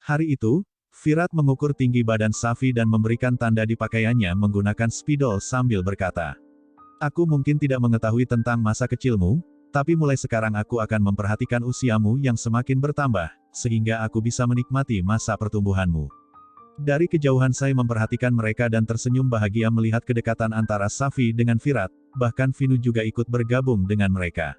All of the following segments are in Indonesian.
Hari itu, Virat mengukur tinggi badan Safi dan memberikan tanda di pakaiannya menggunakan spidol sambil berkata, "Aku mungkin tidak mengetahui tentang masa kecilmu, tapi mulai sekarang aku akan memperhatikan usiamu yang semakin bertambah, sehingga aku bisa menikmati masa pertumbuhanmu." Dari kejauhan saya memperhatikan mereka dan tersenyum bahagia melihat kedekatan antara Safi dengan Virat, bahkan Vinu juga ikut bergabung dengan mereka.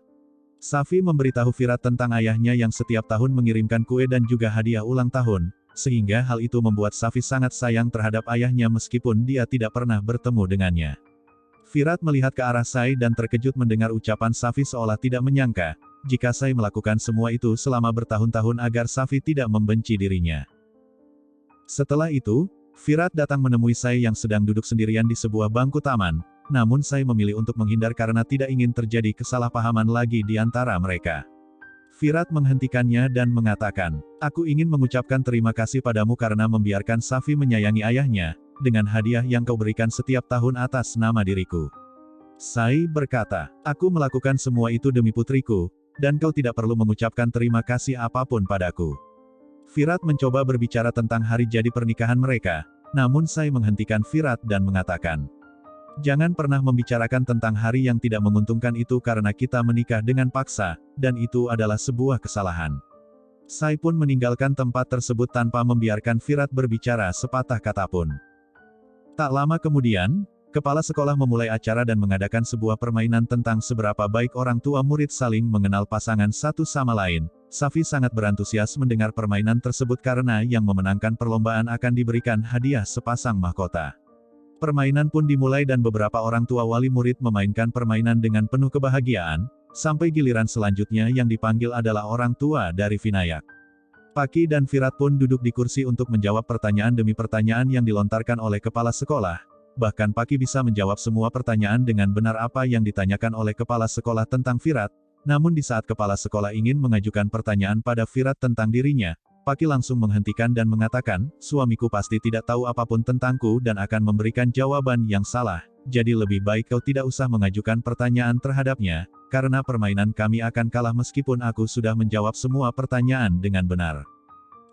Safi memberitahu Virat tentang ayahnya yang setiap tahun mengirimkan kue dan juga hadiah ulang tahun, sehingga hal itu membuat Safi sangat sayang terhadap ayahnya meskipun dia tidak pernah bertemu dengannya. Virat melihat ke arah Sai dan terkejut mendengar ucapan Safi seolah tidak menyangka, jika Sai melakukan semua itu selama bertahun-tahun agar Safi tidak membenci dirinya. Setelah itu, Virat datang menemui Sai yang sedang duduk sendirian di sebuah bangku taman. Namun Sai memilih untuk menghindar karena tidak ingin terjadi kesalahpahaman lagi di antara mereka. Virat menghentikannya dan mengatakan, "Aku ingin mengucapkan terima kasih padamu karena membiarkan Safi menyayangi ayahnya, dengan hadiah yang kau berikan setiap tahun atas nama diriku." Sai berkata, "Aku melakukan semua itu demi putriku, dan kau tidak perlu mengucapkan terima kasih apapun padaku." Virat mencoba berbicara tentang hari jadi pernikahan mereka, namun Sai menghentikan Virat dan mengatakan, "Jangan pernah membicarakan tentang hari yang tidak menguntungkan itu karena kita menikah dengan paksa, dan itu adalah sebuah kesalahan." Sai pun meninggalkan tempat tersebut tanpa membiarkan Virat berbicara sepatah kata pun. Tak lama kemudian, kepala sekolah memulai acara dan mengadakan sebuah permainan tentang seberapa baik orang tua murid saling mengenal pasangan satu sama lain. Safi sangat berantusias mendengar permainan tersebut karena yang memenangkan perlombaan akan diberikan hadiah sepasang mahkota. Permainan pun dimulai dan beberapa orang tua wali murid memainkan permainan dengan penuh kebahagiaan, sampai giliran selanjutnya yang dipanggil adalah orang tua dari Vinayak. Paki dan Virat pun duduk di kursi untuk menjawab pertanyaan demi pertanyaan yang dilontarkan oleh kepala sekolah. Bahkan Paki bisa menjawab semua pertanyaan dengan benar apa yang ditanyakan oleh kepala sekolah tentang Virat, namun di saat kepala sekolah ingin mengajukan pertanyaan pada Virat tentang dirinya, Paki langsung menghentikan dan mengatakan, "Suamiku pasti tidak tahu apapun tentangku dan akan memberikan jawaban yang salah, jadi lebih baik kau tidak usah mengajukan pertanyaan terhadapnya, karena permainan kami akan kalah meskipun aku sudah menjawab semua pertanyaan dengan benar."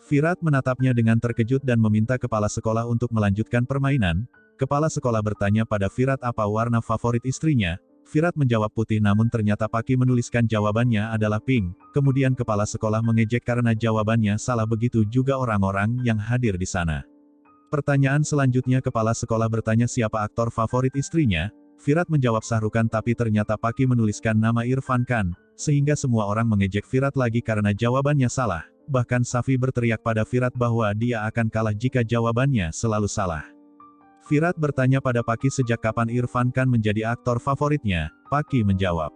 Virat menatapnya dengan terkejut dan meminta kepala sekolah untuk melanjutkan permainan. Kepala sekolah bertanya pada Virat apa warna favorit istrinya. Virat menjawab putih namun ternyata Paki menuliskan jawabannya adalah pink. Kemudian kepala sekolah mengejek karena jawabannya salah, begitu juga orang-orang yang hadir di sana. Pertanyaan selanjutnya kepala sekolah bertanya siapa aktor favorit istrinya. Virat menjawab Shah Rukh Khan tapi ternyata Paki menuliskan nama Irfan Khan, sehingga semua orang mengejek Virat lagi karena jawabannya salah. Bahkan Safi berteriak pada Virat bahwa dia akan kalah jika jawabannya selalu salah. Virat bertanya pada Paki sejak kapan Irfan Khan menjadi aktor favoritnya. Paki menjawab,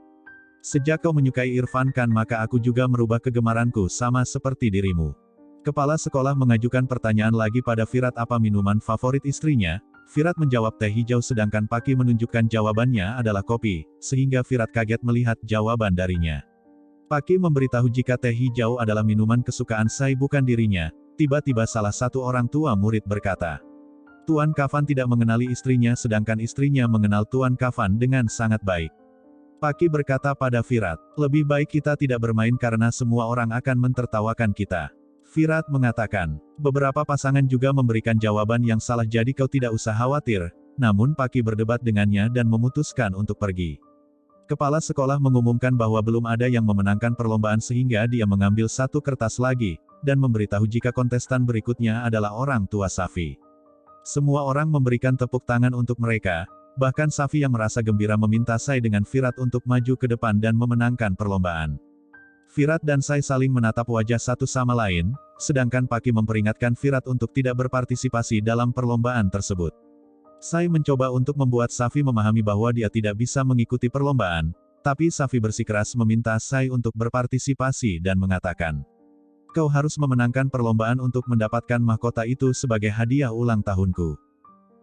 "Sejak kau menyukai Irfan Khan maka aku juga merubah kegemaranku sama seperti dirimu." Kepala sekolah mengajukan pertanyaan lagi pada Virat apa minuman favorit istrinya. Virat menjawab teh hijau sedangkan Paki menunjukkan jawabannya adalah kopi, sehingga Virat kaget melihat jawaban darinya. Paki memberitahu jika teh hijau adalah minuman kesukaan Sai bukan dirinya. Tiba-tiba salah satu orang tua murid berkata, "Tuan Kafan tidak mengenali istrinya sedangkan istrinya mengenal Tuan Kafan dengan sangat baik." Paki berkata pada Virat, "Lebih baik kita tidak bermain karena semua orang akan mentertawakan kita." Virat mengatakan, "Beberapa pasangan juga memberikan jawaban yang salah jadi kau tidak usah khawatir." Namun Paki berdebat dengannya dan memutuskan untuk pergi. Kepala sekolah mengumumkan bahwa belum ada yang memenangkan perlombaan sehingga dia mengambil satu kertas lagi, dan memberitahu jika kontestan berikutnya adalah orang tua Safi. Semua orang memberikan tepuk tangan untuk mereka, bahkan Safi yang merasa gembira meminta Sai dengan Virat untuk maju ke depan dan memenangkan perlombaan. Virat dan Sai saling menatap wajah satu sama lain, sedangkan Paki memperingatkan Virat untuk tidak berpartisipasi dalam perlombaan tersebut. Sai mencoba untuk membuat Safi memahami bahwa dia tidak bisa mengikuti perlombaan, tapi Safi bersikeras meminta Sai untuk berpartisipasi dan mengatakan, "Kau harus memenangkan perlombaan untuk mendapatkan mahkota itu sebagai hadiah ulang tahunku."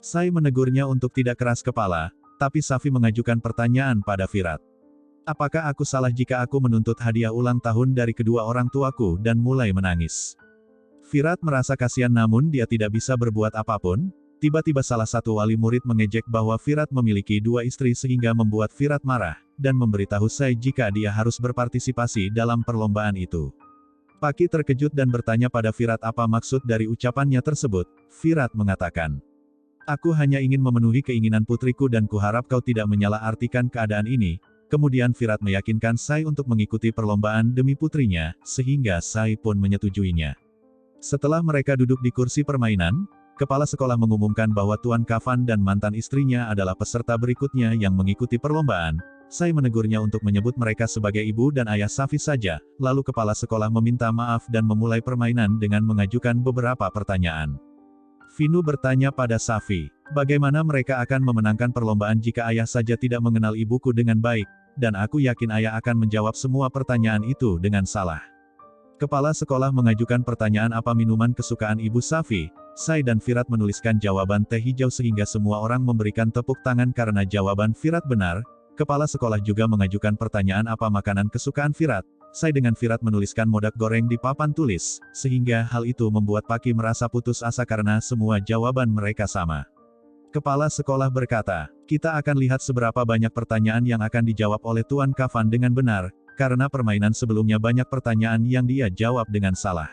Sai menegurnya untuk tidak keras kepala, tapi Safi mengajukan pertanyaan pada Virat. "Apakah aku salah jika aku menuntut hadiah ulang tahun dari kedua orang tuaku?" dan mulai menangis. Virat merasa kasihan namun dia tidak bisa berbuat apapun. Tiba-tiba salah satu wali murid mengejek bahwa Virat memiliki dua istri sehingga membuat Virat marah, dan memberitahu Sai jika dia harus berpartisipasi dalam perlombaan itu. Paki terkejut dan bertanya pada Virat apa maksud dari ucapannya tersebut. Virat mengatakan, "Aku hanya ingin memenuhi keinginan putriku dan kuharap kau tidak menyalahartikan keadaan ini." Kemudian Virat meyakinkan Sai untuk mengikuti perlombaan demi putrinya, sehingga Sai pun menyetujuinya. Setelah mereka duduk di kursi permainan, kepala sekolah mengumumkan bahwa Tuan Kafan dan mantan istrinya adalah peserta berikutnya yang mengikuti perlombaan. Sai menegurnya untuk menyebut mereka sebagai ibu dan ayah Safi saja, lalu kepala sekolah meminta maaf dan memulai permainan dengan mengajukan beberapa pertanyaan. Vinu bertanya pada Safi, bagaimana mereka akan memenangkan perlombaan jika ayah saja tidak mengenal ibuku dengan baik, dan aku yakin ayah akan menjawab semua pertanyaan itu dengan salah. Kepala sekolah mengajukan pertanyaan apa minuman kesukaan ibu Safi. Sai dan Virat menuliskan jawaban teh hijau sehingga semua orang memberikan tepuk tangan karena jawaban Virat benar. Kepala sekolah juga mengajukan pertanyaan apa makanan kesukaan Virat. Sai dengan Virat menuliskan modak goreng di papan tulis, sehingga hal itu membuat Paki merasa putus asa karena semua jawaban mereka sama. Kepala sekolah berkata, kita akan lihat seberapa banyak pertanyaan yang akan dijawab oleh Tuan Kafan dengan benar, karena permainan sebelumnya banyak pertanyaan yang dia jawab dengan salah.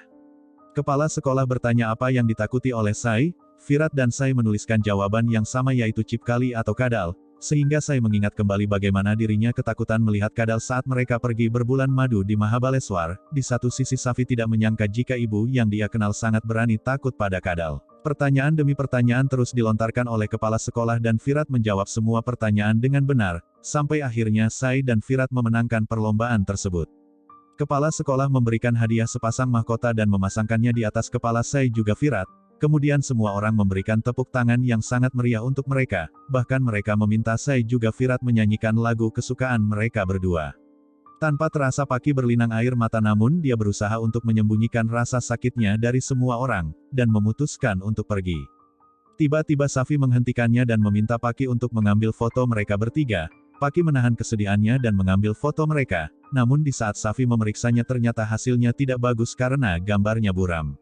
Kepala sekolah bertanya apa yang ditakuti oleh Sai. Virat dan Sai menuliskan jawaban yang sama yaitu cip kali atau kadal, sehingga Sai mengingat kembali bagaimana dirinya ketakutan melihat kadal saat mereka pergi berbulan madu di Mahabaleswar. Di satu sisi Safi tidak menyangka jika ibu yang dia kenal sangat berani takut pada kadal. Pertanyaan demi pertanyaan terus dilontarkan oleh kepala sekolah dan Virat menjawab semua pertanyaan dengan benar, sampai akhirnya Sai dan Virat memenangkan perlombaan tersebut. Kepala sekolah memberikan hadiah sepasang mahkota dan memasangkannya di atas kepala Sai juga Virat. Kemudian semua orang memberikan tepuk tangan yang sangat meriah untuk mereka, bahkan mereka meminta Sai juga Virat menyanyikan lagu kesukaan mereka berdua. Tanpa terasa Paki berlinang air mata namun dia berusaha untuk menyembunyikan rasa sakitnya dari semua orang, dan memutuskan untuk pergi. Tiba-tiba Safi menghentikannya dan meminta Paki untuk mengambil foto mereka bertiga. Paki menahan kesedihannya dan mengambil foto mereka, namun di saat Safi memeriksanya ternyata hasilnya tidak bagus karena gambarnya buram.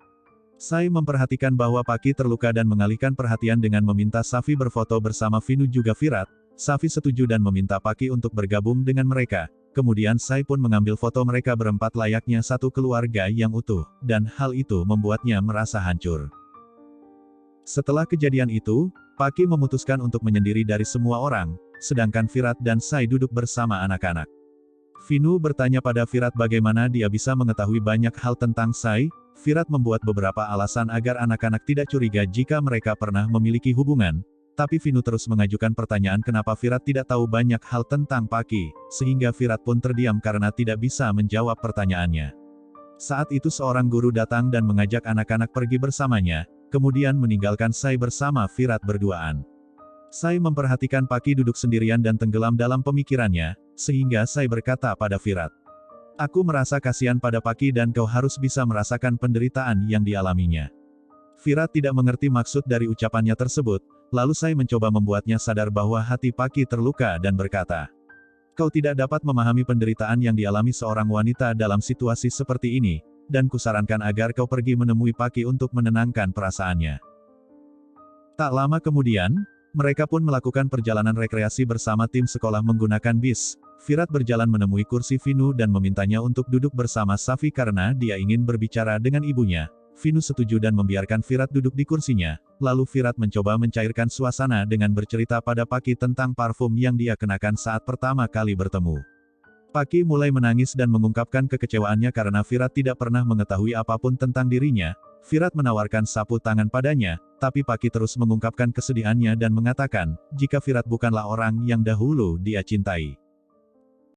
Sai memperhatikan bahwa Paki terluka dan mengalihkan perhatian dengan meminta Safi berfoto bersama Vinu juga Virat. Safi setuju dan meminta Paki untuk bergabung dengan mereka. Kemudian Sai pun mengambil foto mereka berempat layaknya satu keluarga yang utuh, dan hal itu membuatnya merasa hancur. Setelah kejadian itu, Paki memutuskan untuk menyendiri dari semua orang, sedangkan Virat dan Sai duduk bersama anak-anak. Vinu bertanya pada Virat bagaimana dia bisa mengetahui banyak hal tentang Sai. Virat membuat beberapa alasan agar anak-anak tidak curiga jika mereka pernah memiliki hubungan. Tapi Vinu terus mengajukan pertanyaan kenapa Virat tidak tahu banyak hal tentang Paki, sehingga Virat pun terdiam karena tidak bisa menjawab pertanyaannya. Saat itu seorang guru datang dan mengajak anak-anak pergi bersamanya, kemudian meninggalkan Sai bersama Virat berduaan. Sai memperhatikan Paki duduk sendirian dan tenggelam dalam pemikirannya, sehingga Sai berkata pada Virat, "Aku merasa kasihan pada Paki dan kau harus bisa merasakan penderitaan yang dialaminya." Virat tidak mengerti maksud dari ucapannya tersebut, lalu Sai mencoba membuatnya sadar bahwa hati Paki terluka dan berkata, "Kau tidak dapat memahami penderitaan yang dialami seorang wanita dalam situasi seperti ini, dan kusarankan agar kau pergi menemui Paki untuk menenangkan perasaannya." Tak lama kemudian, mereka pun melakukan perjalanan rekreasi bersama tim sekolah menggunakan bis. Virat berjalan menemui kursi Vinu dan memintanya untuk duduk bersama Safi karena dia ingin berbicara dengan ibunya. Vinu setuju dan membiarkan Virat duduk di kursinya, lalu Virat mencoba mencairkan suasana dengan bercerita pada Paki tentang parfum yang dia kenakan saat pertama kali bertemu. Paki mulai menangis dan mengungkapkan kekecewaannya karena Virat tidak pernah mengetahui apapun tentang dirinya. Virat menawarkan sapu tangan padanya, tapi Paki terus mengungkapkan kesedihannya dan mengatakan, jika Virat bukanlah orang yang dahulu dia cintai.